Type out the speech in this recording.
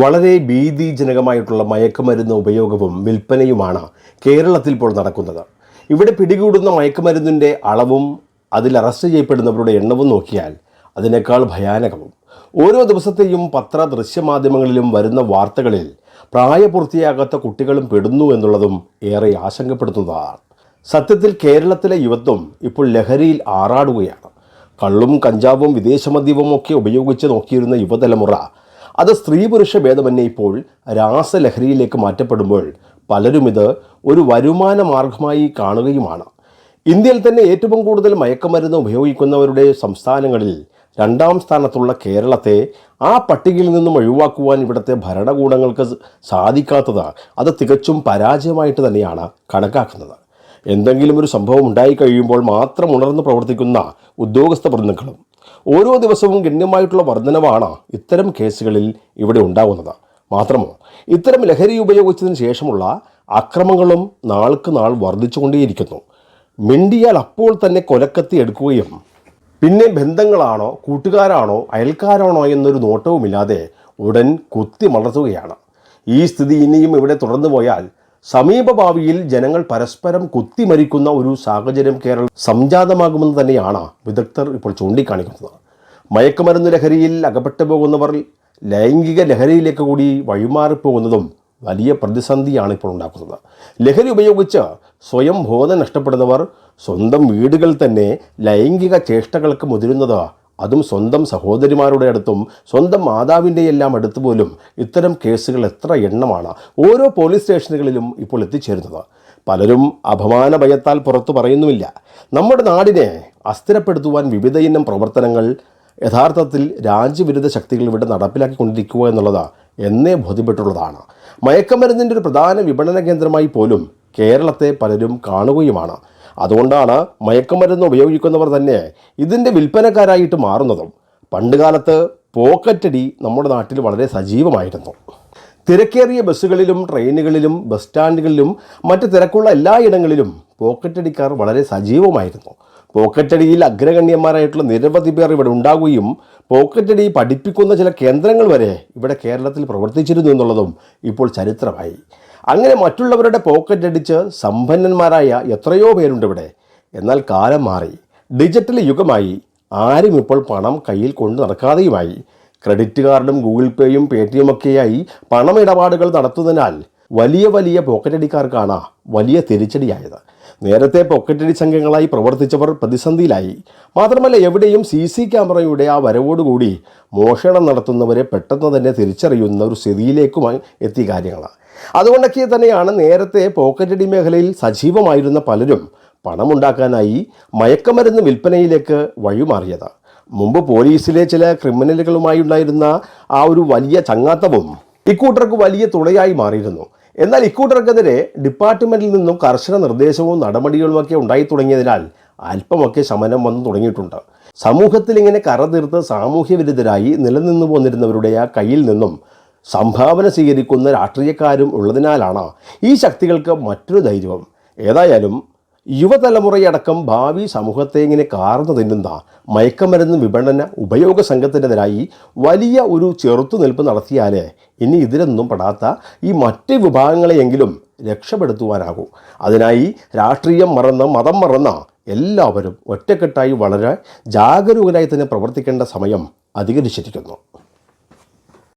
വളരെ ഭീതിജനകമായിട്ടുള്ള മയക്കുമരുന്ന് ഉപയോഗവും വിൽപ്പനയുമാണ് കേരളത്തിൽ ഇപ്പോൾ നടക്കുന്നത്. ഇവിടെ പിടികൂടുന്ന മയക്കുമരുന്നിൻ്റെ അളവും അതിൽ അറസ്റ്റ് ചെയ്യപ്പെടുന്നവരുടെ എണ്ണവും നോക്കിയാൽ അതിനേക്കാൾ ഭയാനകവും. ഓരോ ദിവസത്തെയും ദൃശ്യമാധ്യമങ്ങളിലും വരുന്ന വാർത്തകളിൽ പ്രായപൂർത്തിയാകാത്ത കുട്ടികളും പെടുന്നു എന്നുള്ളതും ഏറെ ആശങ്കപ്പെടുത്തുന്നതാണ്. സത്യത്തിൽ കേരളത്തിലെ യുവത്വം ഇപ്പോൾ ലഹരിയിൽ ആറാടുകയാണ്. കള്ളും കഞ്ചാവും വിദേശമദ്യവും ഒക്കെ ഉപയോഗിച്ച് നോക്കിയിരുന്ന യുവതലമുറ അത് സ്ത്രീ പുരുഷ ഭേദമന്യേ ഇപ്പോൾ രാസലഹരിയിലേക്ക് മാറ്റപ്പെടുമ്പോൾ പലരും ഇത് ഒരു വരുമാന മാർഗമായി കാണുകയുമാണ്. ഇന്ത്യയിൽ തന്നെ ഏറ്റവും കൂടുതൽ മയക്കുമരുന്ന് ഉപയോഗിക്കുന്നവരുടെ സംസ്ഥാനങ്ങളിൽ 2ാം സ്ഥാനത്തുള്ള കേരളത്തെ ആ പട്ടികയിൽ നിന്നും ഒഴിവാക്കുവാൻ ഇവിടുത്തെ ഭരണകൂടങ്ങൾക്ക് സാധിക്കാത്തത് അത് തികച്ചും പരാജയമായിട്ട് തന്നെയാണ് കണക്കാക്കുന്നത്. എന്തെങ്കിലും ഒരു സംഭവം ഉണ്ടായി കഴിയുമ്പോൾ മാത്രം ഉണർന്ന് പ്രവർത്തിക്കുന്ന ഉദ്യോഗസ്ഥ വൃന്ദങ്ങളും ഓരോ ദിവസവും ഗണ്യമായിട്ടുള്ള വർധനവാണ് ഇത്തരം കേസുകളിൽ ഇവിടെ ഉണ്ടാകുന്നത്. മാത്രമോ ഇത്തരം ലഹരി ഉപയോഗിച്ചതിന് ശേഷമുള്ള അക്രമങ്ങളും നാൾക്ക് നാൾ വർദ്ധിച്ചുകൊണ്ടേയിരിക്കുന്നു. മിണ്ടിയാൽ അപ്പോൾ തന്നെ കൊലക്കത്തി എടുക്കുകയും പിന്നെ ബന്ധങ്ങളാണോ കൂട്ടുകാരാണോ അയൽക്കാരാണോ എന്നൊരു നോട്ടവുമില്ലാതെ ഉടൻ കുത്തി മലർത്തുകയാണ്. ഈ സ്ഥിതി ഇനിയും ഇവിടെ തുടർന്നു പോയാൽ സമീപഭാവിയിൽ ജനങ്ങൾ പരസ്പരം കുത്തിമരിക്കുന്ന ഒരു സാഹചര്യം കേരളം സംജാതമാകുമെന്ന് തന്നെയാണ് വിദഗ്ധർ ഇപ്പോൾ ചൂണ്ടിക്കാണിക്കുന്നത്. മയക്കുമരുന്ന് ലഹരിയിൽ അകപ്പെട്ടു പോകുന്നവർ ലൈംഗിക ലഹരിയിലേക്ക് കൂടി വഴിമാറിപ്പോകുന്നതും വലിയ പ്രതിസന്ധിയാണ് ഇപ്പോൾ ഉണ്ടാക്കുന്നത്. ലഹരി ഉപയോഗിച്ച് സ്വയം ബോധം നഷ്ടപ്പെടുന്നവർ സ്വന്തം വീടുകളിൽ തന്നെ ലൈംഗിക ചേഷ്ടകൾക്ക് മുതിരുന്നത്, അതും സ്വന്തം സഹോദരിമാരുടെ അടുത്തും സ്വന്തം മാതാവിൻ്റെ എല്ലാം അടുത്ത് പോലും ഇത്തരം കേസുകൾ എത്ര എണ്ണമാണ് ഓരോ പോലീസ് സ്റ്റേഷനുകളിലും ഇപ്പോൾ എത്തിച്ചേരുന്നത്. പലരും അപമാന ഭയത്താൽ പുറത്തു പറയുന്നുമില്ല. നമ്മുടെ നാടിനെ അസ്ഥിരപ്പെടുത്തുവാൻ വിവിധ ഇനം പ്രവർത്തനങ്ങൾ യഥാർത്ഥത്തിൽ രാജ്യവിരുദ്ധ ശക്തികൾ ഇവിടെ നടപ്പിലാക്കിക്കൊണ്ടിരിക്കുക എന്നുള്ളത് എന്നേ ബോധ്യപ്പെട്ടുള്ളതാണ്. മയക്കമരുന്നിൻ്റെ ഒരു പ്രധാന വിപണന കേന്ദ്രമായി പോലും കേരളത്തെ പലരും കാണുകയുമാണ്. അതുകൊണ്ടാണ് മയക്കുമരുന്ന് ഉപയോഗിക്കുന്നവർ തന്നെ ഇതിൻ്റെ വിൽപ്പനക്കാരായിട്ട് മാറുന്നതും. പണ്ടുകാലത്ത് പോക്കറ്റടി നമ്മുടെ നാട്ടിൽ വളരെ സജീവമായിരുന്നു. തിരക്കേറിയ ബസ്സുകളിലും ട്രെയിനുകളിലും ബസ് സ്റ്റാൻഡുകളിലും മറ്റ് തിരക്കുള്ള എല്ലായിടങ്ങളിലും പോക്കറ്റടിക്കാർ വളരെ സജീവമായിരുന്നു. പോക്കറ്റടിയിൽ അഗ്രഗണ്യന്മാരായിട്ടുള്ള നിരവധി പേർ ഇവിടെ ഉണ്ടാകുകയും പോക്കറ്റടി പഠിപ്പിക്കുന്ന ചില കേന്ദ്രങ്ങൾ വരെ ഇവിടെ കേരളത്തിൽ പ്രവർത്തിച്ചിരുന്നു എന്നുള്ളതും ഇപ്പോൾ ചരിത്രമായി. അങ്ങനെ മറ്റുള്ളവരുടെ പോക്കറ്റ് അടിച്ച് സമ്പന്നന്മാരായ എത്രയോ പേരുണ്ട് ഇവിടെ. എന്നാൽ കാലം മാറി, ഡിജിറ്റൽ യുഗമായി. ആരും ഇപ്പോൾ പണം കയ്യിൽ കൊണ്ട് നടക്കാതെയുമായി. ക്രെഡിറ്റ് കാർഡും ഗൂഗിൾ പേയും പേടിഎം ഒക്കെയായി പണമിടപാടുകൾ നടത്തുന്നതിനാൽ വലിയ വലിയ പോക്കറ്റടിക്കാർക്കാണ് വലിയ തിരിച്ചടിയായത്. നേരത്തെ പോക്കറ്റടി സംഘങ്ങളായി പ്രവർത്തിച്ചവർ പ്രതിസന്ധിയിലായി. മാത്രമല്ല എവിടെയും CC ക്യാമറയുടെ ആ വരവോടുകൂടി മോഷണം നടത്തുന്നവരെ പെട്ടെന്ന് തന്നെ തിരിച്ചറിയുന്ന ഒരു സ്ഥിതിയിലേക്കുമായി എത്തിയ കാര്യങ്ങൾ. അതുകൊണ്ടൊക്കെ തന്നെയാണ് നേരത്തെ പോക്കറ്റടി മേഖലയിൽ സജീവമായിരുന്ന പലരും പണമുണ്ടാക്കാനായി മയക്കമരുന്ന് വിൽപ്പനയിലേക്ക് വഴിമാറിയത്. മുമ്പ് പോലീസിലെ ചില ക്രിമിനലുകളുമായി ഉണ്ടായിരുന്ന ആ ഒരു വലിയ ചങ്ങാത്തവും ഇക്കൂട്ടർക്ക് വലിയ തുണയായി മാറിയിരുന്നു. എന്നാൽ ഇക്കൂട്ടർക്കെതിരെ ഡിപ്പാർട്ട്മെൻറ്റിൽ നിന്നും കർശന നിർദ്ദേശവും നടപടികളുമൊക്കെ ഉണ്ടായി തുടങ്ങിയതിനാൽ അല്പമൊക്കെ ശമനം വന്നു തുടങ്ങിയിട്ടുണ്ട്. സമൂഹത്തിൽ ഇങ്ങനെ കറതീർത്ത് സാമൂഹ്യ വിരുദ്ധരായി നിലനിന്നു പോന്നിരുന്നവരുടെ ആ കയ്യിൽ നിന്നും സംഭാവന സ്വീകരിക്കുന്ന രാഷ്ട്രീയക്കാരും ഉള്ളതിനാലാണ് ഈ ശക്തികൾക്ക് മറ്റൊരു ധൈര്യവും. ഏതായാലും യുവതലമുറയടക്കം ഭാവി സമൂഹത്തെ ഇങ്ങനെ കാർന്നു തിന്നുന്ന മയക്കമരുന്ന് വിപണന ഉപയോഗ സംഘത്തിനെതിരായി വലിയ ഒരു ചെറുത്തുനിൽപ്പ് നടത്തിയാലേ ഇനി ഇതിലൊന്നും പെടാത്ത ഈ മറ്റ് വിഭാഗങ്ങളെയെങ്കിലും രക്ഷപ്പെടുത്തുവാനാകൂ. അതിനായി രാഷ്ട്രീയം മറന്ന് മതം മറന്ന എല്ലാവരും ഒറ്റക്കെട്ടായി വളരെ ജാഗരൂകരായി തന്നെ പ്രവർത്തിക്കേണ്ട സമയം അധികരിച്ചിരിക്കുന്നു.